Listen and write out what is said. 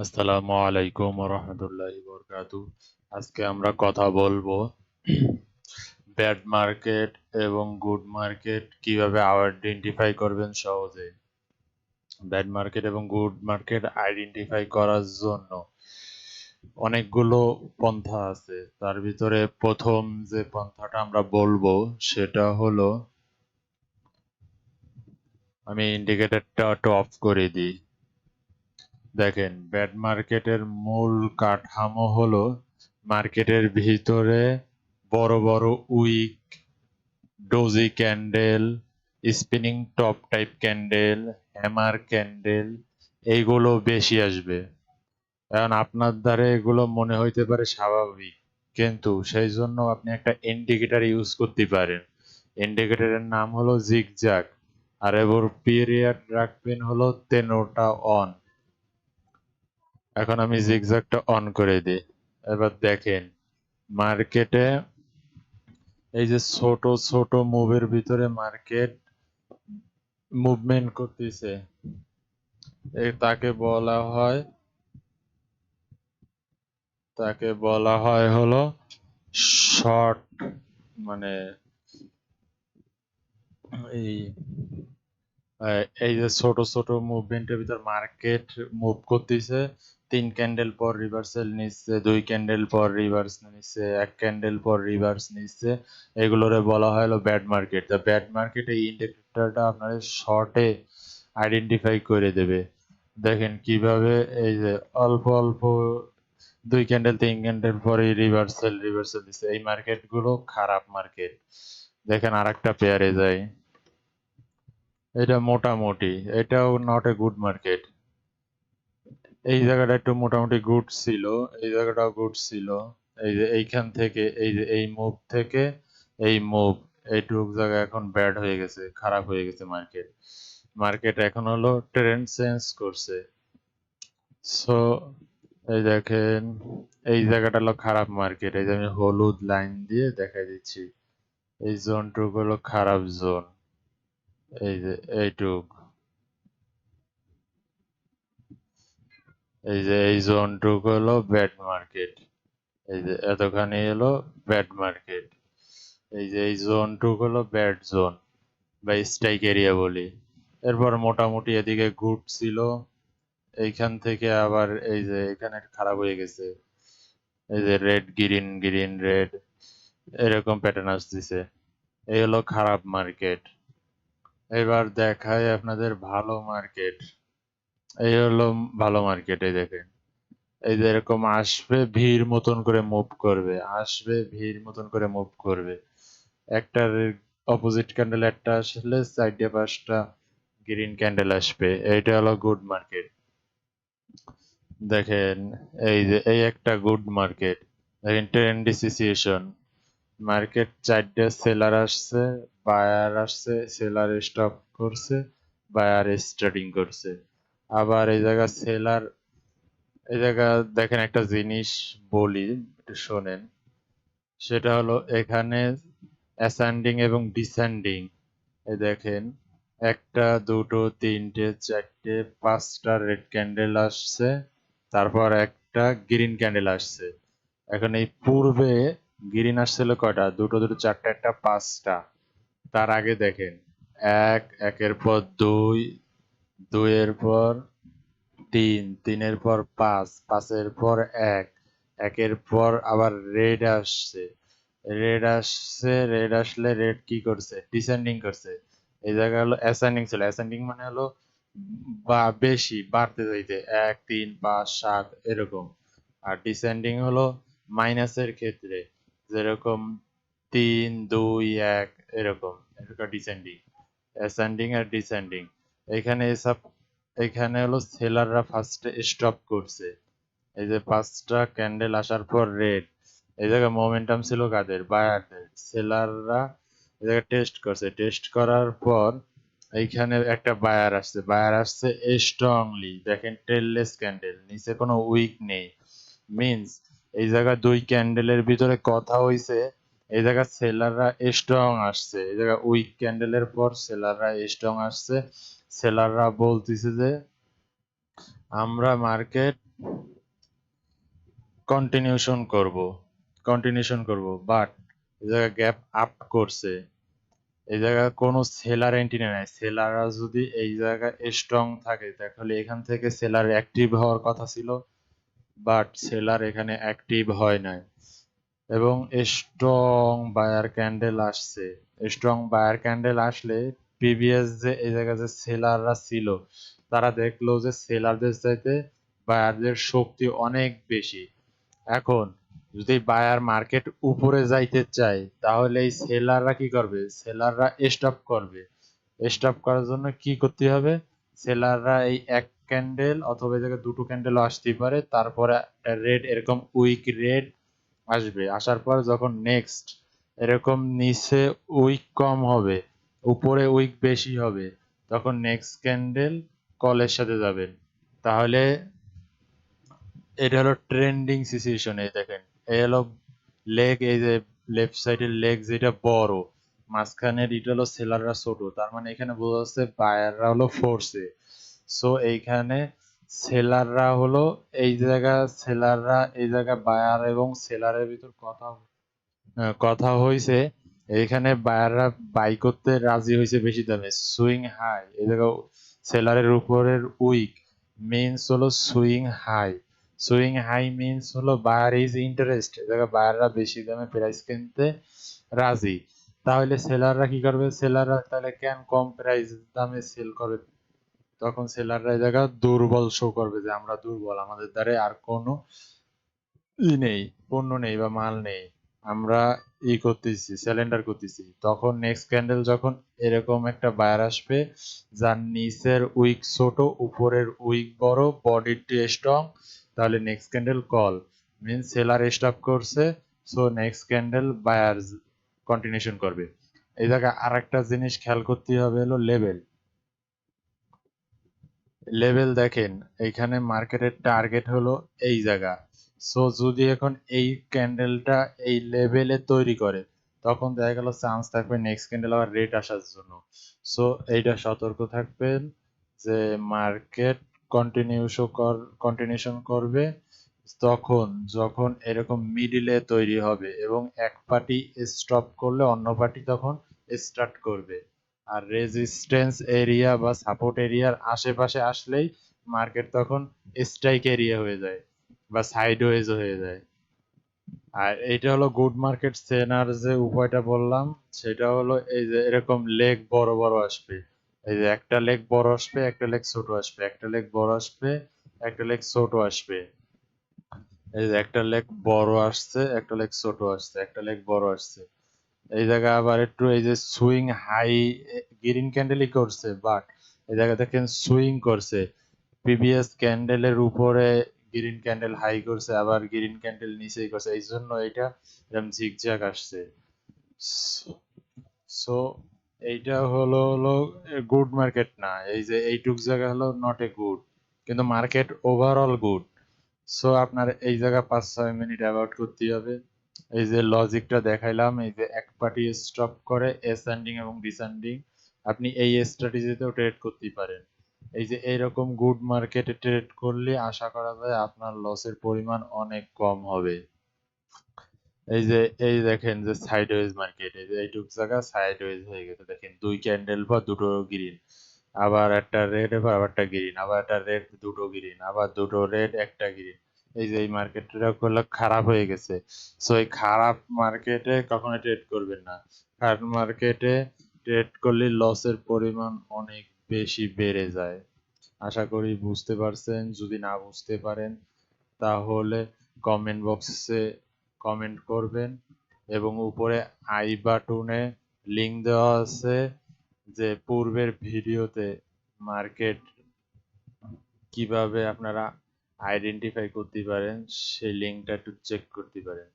আসসালামু আলাইকুম রহমতুল্লাহি বরকাতু। আজকে আমরা কথা বলবো ব্যাড মার্কেট এবং গুড মার্কেট কিভাবে আইডেন্টিফাই করবেন সহজে। ব্যাড মার্কেট এবং গুড মার্কেট আইডেন্টিফাই করার জন্য অনেকগুলো পন্থা আছে। তার ভিতরে প্রথম যে পন্থাটা আমরা বলবো সেটা হলো, আমি ইন্ডিকেটরটা একটু অফ করে দিই। দেখেন, ব্যাড মার্কেটের মূল কাঠামো হলো মার্কেটের ভিতরে বড় বড় wick, doji candle, spinning top type candle, hammer candle, এইগুলো বেশি আসবে। এখন আপনার দ্বারা এগুলো মনে হইতে পারে স্বাভাবিক, কিন্তু সেই জন্য আপনি একটা ইন্ডিকেটর ইউজ করতে পারেন। ইন্ডিকেটরের নাম হলো জিগজ্যাগ, আর এর পিরিয়ড রাখবেন হলো 13টা অন। এখন আমি জিগজ্যাগটা অন করে দিই। এবার দেখেন, মার্কেটে এই যে ছোট ছোট মুভের ভিতরে মার্কেট মুভমেন্ট করতেছে, তাকে বলা হয় হলো শর্ট। মানে এই এই যে ছোট ছোট মুভমেন্টের ভিতর মার্কেট মুভ করতেছে, 3 ক্যান্ডেল পর রিভার্সাল নিচ্ছে, 2 ক্যান্ডেল পর রিভার্স নিচ্ছে, 1 ক্যান্ডেল পর রিভার্স নিচ্ছে, এগুলোরে বলা হয় হলো bad market. The bad market এই ইন্ডিকেটরটা আপনার শর্টে আইডেন্টিফাই করে দেবে। দেখেন কিভাবে, এই যে অল্প অল্প 2 ক্যান্ডেল 3 ক্যান্ডেল পরে রিভার্সাল রিভার্সাল দিচ্ছে, এই মার্কেট গুলো খারাপ মার্কেট। দেখেন আরেকটা পেয়ারে যাই, এটা মোটামুটি, এটাও নট এ গুড মার্কেট। এই জায়গাটা একটু মোটামুটি গুড ছিল, এই জায়গাটাও গুড ছিল। এই যে এইখান থেকে, এই যে এই মুভ থেকে এই মুভ, এইটুক জায়গা এখন ব্যাড হয়ে গেছে, খারাপ হয়ে গেছে মার্কেট। মার্কেট এখন হলো ট্রেন্ড চেঞ্জ করছে। সো এই দেখেন, এই জায়গাটা হলো খারাপ মার্কেট। এই যে আমি হলুদ লাইন দিয়ে দেখাই দিচ্ছি, এই জোনটুক হলো খারাপ জোন। এই যে এইটুক, এই যে এই জোনটুক হলো ব্যাড মার্কেট। এই যে এতখানি হলো ব্যাড মার্কেট। এই যে এই জোনটুক হলো ব্যাড জোন বা স্ট্রাইক এরিয়া বলি। এরপর মোটামুটি এদিকে গুড ছিল, এইখান থেকে আবার এই যে এখানে খারাপ হয়ে গেছে। এই যে রেড গ্রিন গ্রিন রেড, এরকম প্যাটার্ন আসতেছে। এই হলো খারাপ মার্কেট। এবার দেখায় আপনাদের ভালো মার্কেট। এই হলো ভালো মার্কেট। এই দেখেন, এই যে এরকম আসবে, ভিড় মতন করে মুভ করবে, আসবে ভিড় মতন করে মুভ করবে। একটার অপোজিট ক্যান্ডেল একটা আসলে সাইডে 5টা গ্রিন ক্যান্ডেল আসবে, এইটা হলো গুড মার্কেট। দেখেন, এই যে এই একটা গুড মার্কেট। দেখেন ট্রেন্ড ডিসিসিয়েশন, মার্কেট 4টে সেলার আসছে, বায়ার আসছে, সেলার স্টপ করছে, বায়ার স্টার্টিং করছে। আবার এই জায়গা সেলার, এই জায়গা দেখেন একটা জিনিস বলি, একটু শোনেন। সেটা হলো এখানে অ্যাসেন্ডিং এবং ডিসেন্ডিং। এই দেখেন, একটা দুটো তিনটে চারটে 5টা রেড ক্যান্ডেল আসছে, তারপর একটা গ্রিন ক্যান্ডেল আসছে। এখন এই পূর্বে গ্রিন আসছিল কয়টা, দুটো দুটো চারটা একটা 5টা। তার আগে দেখেন, একের পর দুই, দুইয়ের পর তিন, তিনের পর পাঁচ, পাঁচের পর এক, একের পর আবার রেড আসছে। রেড আসছে, রেড আসলে রেড কি করছে, ডিসেন্ডিং করছে। এই জায়গা হলো অ্যাসেন্ডিং ছিল, অ্যাসেন্ডিং মানে হলো বা বেশি বাড়তে যাইতে, 1 3 5 7 এরকম। আর ডিসেন্ডিং হলো মাইনাসের ক্ষেত্রে, যেরকম 3 2 1 এরকম, এরকম ডিসেন্ডিং। অ্যাসেন্ডিং আর ডিসেন্ডিং, এখানে এসব, এখানে হলো সেলাররা ফার্স্টে স্টপ করছে। এই যে 5টা ক্যান্ডেল আসার পর রেড, এই জায়গায় মোমেন্টাম ছিল কাদের, বায়ারদের। সেলাররা এই জায়গায় টেস্ট করছে, টেস্ট করার পর এইখানে একটা বায়ার আসছে, বায়ার আসছে স্ট্রংলি। দেখেন টেললেস ক্যান্ডেল, নিচে কোনো উইক নেই, মিন্স এই জায়গায় 2 ক্যান্ডেলের ভিতরে কথা হইছে। এই জায়গায় সেলাররা স্ট্রং আসছে, এই জায়গায় উইক ক্যান্ডেলের পর সেলাররা স্ট্রং আসছে। সেলাররা বলতেছে যে আমরা মার্কেট কন্টিনিউশন করব বাট এই জায়গায় গ্যাপ আপ করছে, এই জায়গায় কোনো সেলার এন্ট্রি নাই। সেলাররা যদি এই জায়গায় স্ট্রং থাকে তাহলে এখান থেকে সেলার অ্যাক্টিভ হওয়ার কথা ছিল, বাট সেলার এখানে অ্যাক্টিভ হয় নাই এবং স্ট্রং বায়ার ক্যান্ডেল আসছে। স্ট্রং বায়ার ক্যান্ডেল আসলে প্রিভিয়াস যে এই জায়গায় যে সেলাররা ছিল তারা দেখলো যে সেলারদের চাইতে বায়ারদের শক্তি অনেক বেশি। এখন যদি বায়ার মার্কেট উপরে যাইতে চায় তাহলে এই সেলাররা কি করবে? সেলাররা স্টপ করবে। স্টপ করার জন্য কি করতে হবে? সেলাররা এই এক ক্যান্ডেল অথবা এই জায়গায় দুটো ক্যান্ডেলও আসতেই পারে, তারপরে রেড এরকম উইক রেড আসবে। আসার পর যখন নেক্সট এরকম নিচে উইক কম হবে, উপরে উইক বেশি হবে, তখন নেক্সট ক্যান্ডেল কলের সাথে যাবেন। তাহলে এটা হলো ট্রেন্ডিং সিচুয়েশন। এই দেখেন, এই হলো লেগ, এই যে লেফট সাইডের লেগ যেটা বড়, মাঝখানের এটা হলো সেলাররা ছোট, তার মানে এখানে বোঝা যাচ্ছে বায়াররা হলো ফোর্সে। সো এইখানে সেলাররা হলো এই জায়গা, সেলাররা এই জায়গা বায়ার এবং সেলারের ভিতর কথা হইছে। এইখানে বায়াররা বাই করতে রাজি হয়েছে বেশি দামে, সুইং হাই। এই জায়গা সেলারের উপরের উইক মিনস হলো swing high. Swing high means হলো বায়ার ইজ ইন্টারেস্ট, এই জায়গা বায়াররা বেশি দামে প্রাইস কিনতে রাজি। তাহলে সেলাররা কি করবে? সেলাররা তাহলে কেন কম প্রাইস দামে সেল করবে? তখন সেলাররা এই জায়গা দুর্বল শো করবে যে আমরা দুর্বল, আমাদের দ্বারা আর কোনো নেই, পণ্য নেই বা মাল নেই, আমরা করতেছি, স্যালেন্ডার করতেছি। তখন নেক্সট ক্যান্ডেল যখন এরকম একটা বায়ার আসবে যার নিচের উইক ছোট উপরের উইক বড়, বডিটি স্ট্রং, তাহলে next candle call mean seller stop করছে। So next candle buyer continuation করবে। এই জায়গায় আর একটা জিনিস খেয়াল করতে হবে হলো লেভেল। লেভেল দেখেন, এইখানে মার্কেটের টার্গেট হলো এই জায়গা। সো যদি এখন এই ক্যান্ডেলটা এই লেভেলে তৈরি করে তখন দেখা গেল চান্স থাকবে নেক্সট ক্যান্ডেল আবার রেট আসার জন্য। সো এইটা সতর্ক থাকবেন যে মার্কেট কন্টিনিউশন করবে তখন যখন এরকম মিডিলে তৈরি হবে এবং এক পার্টি স্টপ করলে অন্য পার্টি তখন স্টার্ট করবে। আর রেজিস্ট্যান্স এরিয়া বা সাপোর্ট এরিয়ার আশেপাশে আসলেই মার্কেট তখন স্ট্রাইক এরিয়া হয়ে যায় বা সাইডওয়েজ হয়ে যায়। আর এইটা হলো গুড মার্কেট চেনার যে উপায়টা বললাম, সেটা হলো এই যে এরকম লেগ বড় বড় আসবে। এই যে একটা লেগ বড় আসবে, একটা লেগ ছোট আসবে, একটা লেগ বড় আসবে, একটা লেগ ছোট আসবে। এই যে একটা লেগ বড় আসছে, একটা লেগ ছোট আসছে, একটা লেগ বড় আসছে। এই জায়গায় আবার একটু এই যে সুইং হাই গ্রিন ক্যান্ডেলই করছে, বাট এই জায়গা দেখেন সুইং করছে। প্রিভিয়াস ক্যান্ডেলের উপরে গ্রিন ক্যান্ডেল হাই করছে, আবার গ্রিন ক্যান্ডেল নিচেই করছে, এই জন্য এটা এরকম ঝিকঝ্যাক আসছে। সো এইটা হলো গুড মার্কেট না, এই যে এইটুক জায়গা হলো নট এ গুড, কিন্তু মার্কেট ওভারঅল গুড। সো আপনার এই জায়গা 5-6 মিনিট অ্যাভয়েড করতে হবে। এই যে লজিকটা দেখাইলাম, এই যে এক পার্টি স্টপ করে অ্যাসেন্ডিং এবং ডিসেন্ডিং, আপনি এই স্ট্র্যাটেজিতেও ট্রেড করতে পারেন। এই যে এইরকম গুড মার্কেটে ট্রেড করলে আশা করা যায় আপনার লসের পরিমাণ অনেক কম হবে। এই যে এই দেখেন যে সাইডওয়েজ মার্কেট, এই যে এইটুক জায়গা সাইডওয়েজ হয়ে গেছে, দেখেন দুই ক্যান্ডেল পর দুটো গ্রিন, আবার একটা রেড, এবার আবার একটা গ্রিন, আবার একটা রেড, দুটো গ্রিন, আবার দুটো রেড, একটা গ্রিন। এই যে এই মার্কেটটা করলে খারাপ হয়ে গেছে। সো এই খারাপ মার্কেটে কখনো ট্রেড করবেন না। খারাপ মার্কেটে ট্রেড করলে লসের পরিমাণ অনেক বেশি বেড়ে যায়। আশা করি বুঝতে পারছেন। যদি না বুঝতে পারেন তাহলে কমেন্ট বক্সে কমেন্ট করবেন এবং উপরে আই বাটনে লিংক দেওয়া আছে যে পূর্বের ভিডিওতে মার্কেট কিভাবে আপনারা আইডেন্টিফাই করতে পারেন সেই লিংকটা একটু চেক করতে পারেন।